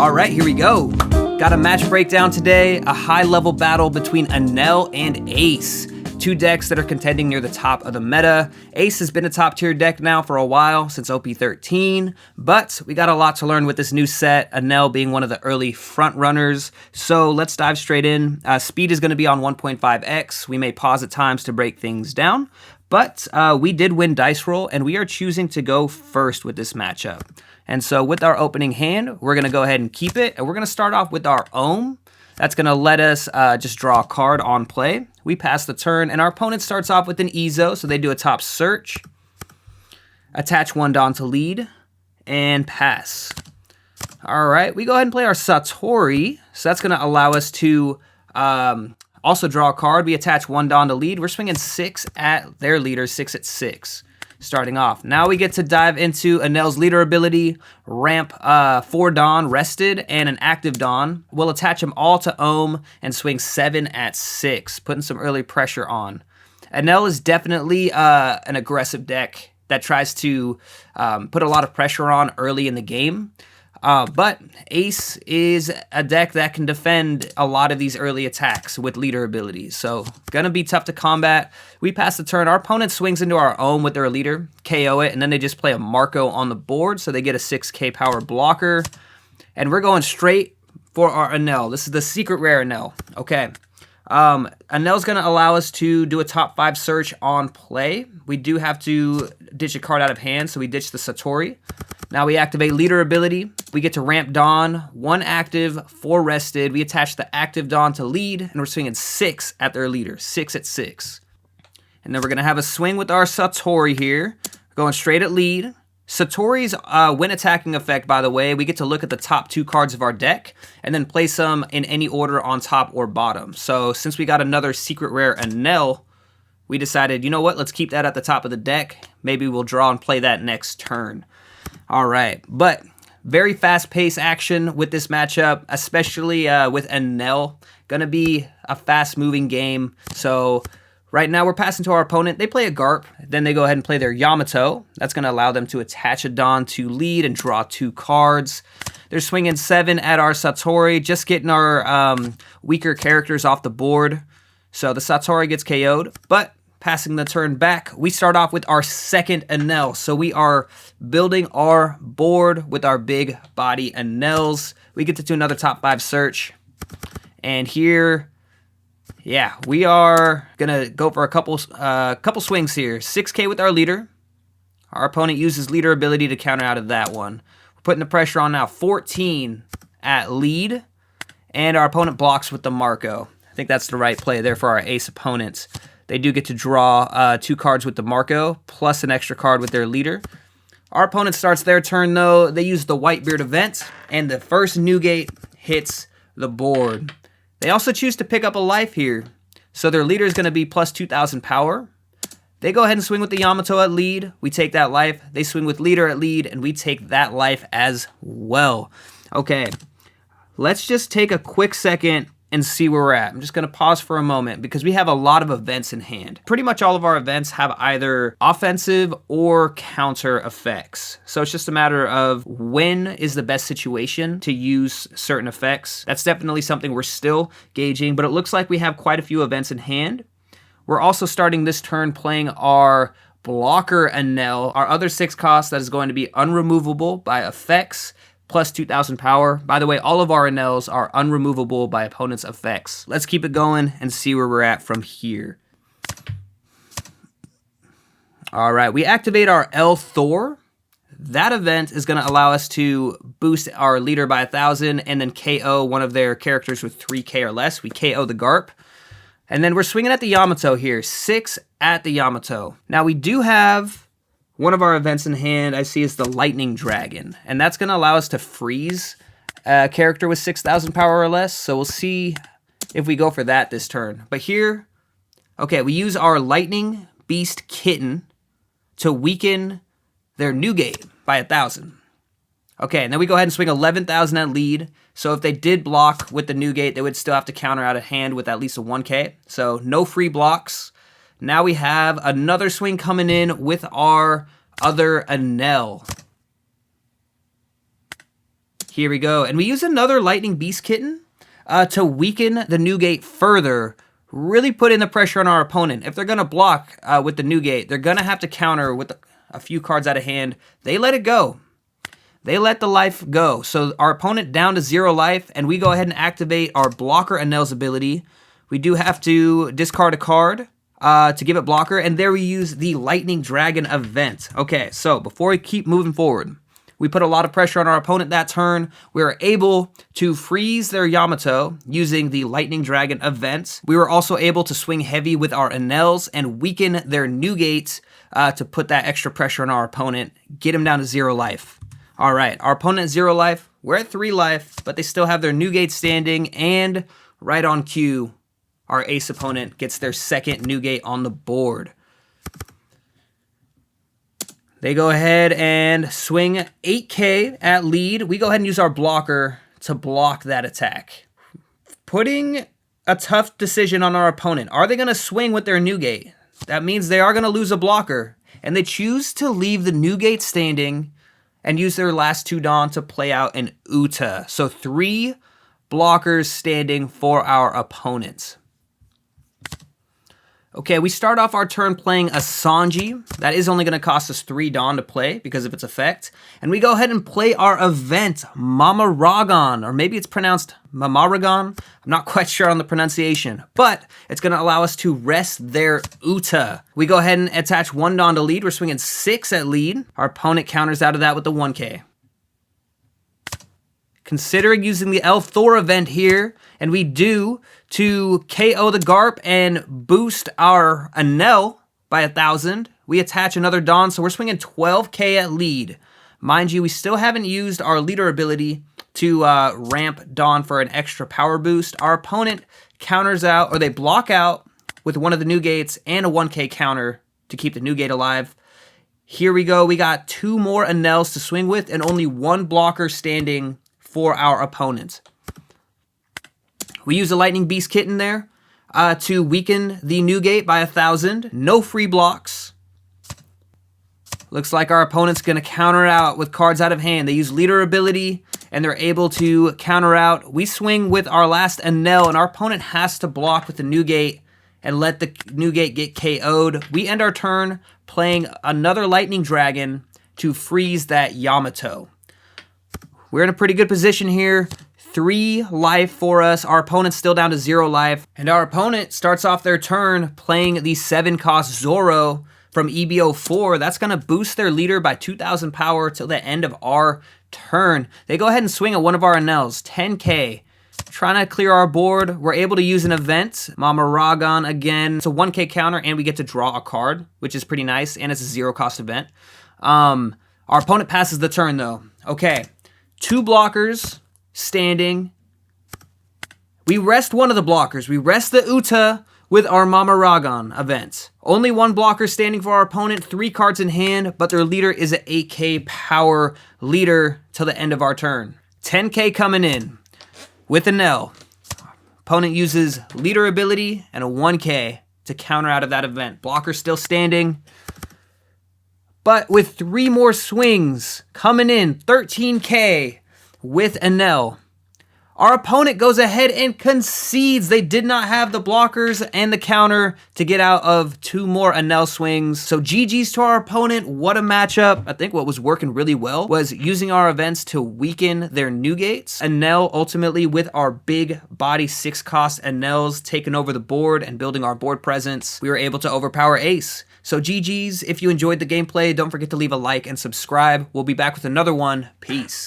All right, here we go. Got a match breakdown today, a high-level battle between Enel and Ace. Two decks that are contending near the top of the meta. Ace has been a top-tier deck now for a while, since OP15, but we got a lot to learn with this new set, Enel being one of the early front-runners. So let's dive straight in. Speed is going to be on 1.5x. We may pause at times to break things down, but we did win dice roll, and we are choosing to go first with this matchup. And so with our opening hand, we're going to go ahead and keep it, and we're going to start off with our Ohm. That's going to let us just draw a card on play. We pass the turn, and our opponent starts off with an Ezo, so they do a top search, attach one Dawn to lead, and pass. All right, we go ahead and play our Satori, so that's going to allow us to also draw a card. We attach one Dawn to lead. We're swinging 6 at their leader, 6 at 6. Starting off. Now we get to dive into Enel's leader ability, ramp 4 Dawn rested and an active Dawn. We'll attach them all to Ohm and swing 7 at 6, putting some early pressure on. Enel is definitely an aggressive deck that tries to put a lot of pressure on early in the game. But Ace is a deck that can defend a lot of these early attacks with leader abilities. So, gonna be tough to combat. We pass the turn. Our opponent swings into our Ohm with their leader, KO it, and then they just play a Marco on the board, so they get a 6k power blocker. And we're going straight for our Enel. This is the secret rare Enel. Okay. Enel's going to allow us to do a top 5 search on play. We do have to ditch a card out of hand, so we ditch the Satori. Now we activate leader ability. We get to ramp Dawn, 1 active, 4 rested. We attach the active Dawn to lead, and we're swinging 6 at their leader, 6 at 6. And then we're going to have a swing with our Satori here, going straight at lead. Satori's when attacking effect, by the way, we get to look at the top 2 cards of our deck and then place them in any order on top or bottom. So since we got another secret rare Enel, we decided, you know what, let's keep that at the top of the deck. Maybe we'll draw and play that next turn. All right, but very fast-paced action with this matchup, especially with Enel. Gonna be a fast-moving game, so right now we're passing to our opponent. They play a Garp, then they go ahead and play their Yamato. That's going to allow them to attach a Dawn to lead and draw 2 cards. They're swinging 7 at our Satori, just getting our weaker characters off the board. So the Satori gets KO'd, but passing the turn back, we start off with our second Enel. So we are building our board with our big body Enels. We get to do another top 5 search. And here, yeah, we are gonna go for a couple swings here. 6k with our leader. Our opponent uses leader ability to counter out of that one. We're putting the pressure on now. 14 at lead, and our opponent blocks with the Marco. I think that's the right play there for our Ace opponents. They do get to draw 2 cards with the Marco, plus an extra card with their leader. Our opponent starts their turn though. They use the Whitebeard event, and the first Newgate hits the board. They also choose to pick up a life here. So their leader is going to be plus 2,000 power. They go ahead and swing with the Yamato at lead. We take that life. They swing with leader at lead, and we take that life as well. Okay, let's just take a quick second and see where we're at. I'm just going to pause for a moment because we have a lot of events in hand. Pretty much all of our events have either offensive or counter effects. So it's just a matter of when is the best situation to use certain effects. That's definitely something we're still gauging, but it looks like we have quite a few events in hand. We're also starting this turn playing our blocker Enel, our other 6 cost that is going to be unremovable by effects, plus 2,000 power. By the way, all of our Enels are unremovable by opponent's effects. Let's keep it going and see where we're at from here. All right, we activate our L Thor. That event is going to allow us to boost our leader by 1,000 and then KO one of their characters with 3k or less. We KO the Garp. And then we're swinging at the Yamato here. 6 at the Yamato. Now we do have one of our events in hand, I see, is the Lightning Dragon. And that's going to allow us to freeze a character with 6,000 power or less. So we'll see if we go for that this turn. But here, okay, we use our Lightning Beast Kitten to weaken their Newgate by 1,000. Okay, and then we go ahead and swing 11,000 at lead. So if they did block with the Newgate, they would still have to counter out of hand with at least a 1k. So no free blocks. Now we have another swing coming in with our other Enel. Here we go. And we use another Lightning Beast Kitten to weaken the Newgate further. Really put in the pressure on our opponent. If they're going to block with the Newgate, they're going to have to counter with a few cards out of hand. They let it go. They let the life go. So our opponent down to 0 life, and we go ahead and activate our blocker Enel's ability. We do have to discard a card to give it blocker, and there we use the Lightning Dragon event. Okay, so before we keep moving forward, we put a lot of pressure on our opponent that turn. We were able to freeze their Yamato using the Lightning Dragon event. We were also able to swing heavy with our Enels and weaken their Newgate to put that extra pressure on our opponent, get him down to 0 life. All right, our opponent at 0 life. We're at 3 life, but they still have their Newgate standing, and right on cue, our ace opponent gets their second Newgate on the board. They go ahead and swing 8K at lead. We go ahead and use our blocker to block that attack. Putting a tough decision on our opponent. Are they going to swing with their Newgate? That means they are going to lose a blocker. And they choose to leave the Newgate standing and use their last 2 Dawn to play out an Uta. So 3 blockers standing for our opponent. Okay, we start off our turn playing a Sanji. That is only going to cost us 3 Dawn to play because of its effect. And we go ahead and play our event, Mamaragon, or maybe it's pronounced Mamaragon. I'm not quite sure on the pronunciation, but it's going to allow us to rest their Uta. We go ahead and attach 1 Dawn to lead. We're swinging 6 at lead. Our opponent counters out of that with the 1K. Considering using the El Thor event here, and we do to KO the Garp and boost our Enel by 1,000. We attach another Dawn, so we're swinging 12K at lead. Mind you, we still haven't used our leader ability to ramp Dawn for an extra power boost. Our opponent counters out, or they block out with one of the Newgates and a 1K counter to keep the Newgate alive. Here we go. We got 2 more Enels to swing with and only 1 blocker standing for our opponent. We use a Lightning Beast Kitten there to weaken the Newgate by 1,000. No free blocks. Looks like our opponent's going to counter out with cards out of hand. They use leader ability, and they're able to counter out. We swing with our last Enel, and our opponent has to block with the Newgate and let the Newgate get KO'd. We end our turn playing another Lightning Dragon to freeze that Yamato. We're in a pretty good position here. 3 life for us. Our opponent's still down to 0 life. And our opponent starts off their turn playing the 7-cost Zoro from EBO4. That's going to boost their leader by 2,000 power till the end of our turn. They go ahead and swing at one of our Enels. 10K. Trying to clear our board. We're able to use an event. Mamaragon again. It's a 1K counter, and we get to draw a card, which is pretty nice. And it's a 0-cost event. Our opponent passes the turn, though. Okay. 2 blockers standing. We rest one of the blockers. We rest the Uta with our Mamaragon event. Only 1 blocker standing for our opponent, 3 cards in hand, but their leader is an 8K power leader till the end of our turn. 10K coming in with Enel. Opponent uses leader ability and a 1K to counter out of that event. Blocker still standing. But with 3 more swings coming in, 13K with Enel. Our opponent goes ahead and concedes. They did not have the blockers and the counter to get out of 2 more Enel swings. So GG's to our opponent. What a matchup. I think what was working really well was using our events to weaken their Newgates. Enel ultimately with our big body 6-cost Enels taking over the board and building our board presence, we were able to overpower Ace. So GG's. If you enjoyed the gameplay, don't forget to leave a like and subscribe. We'll be back with another one. Peace.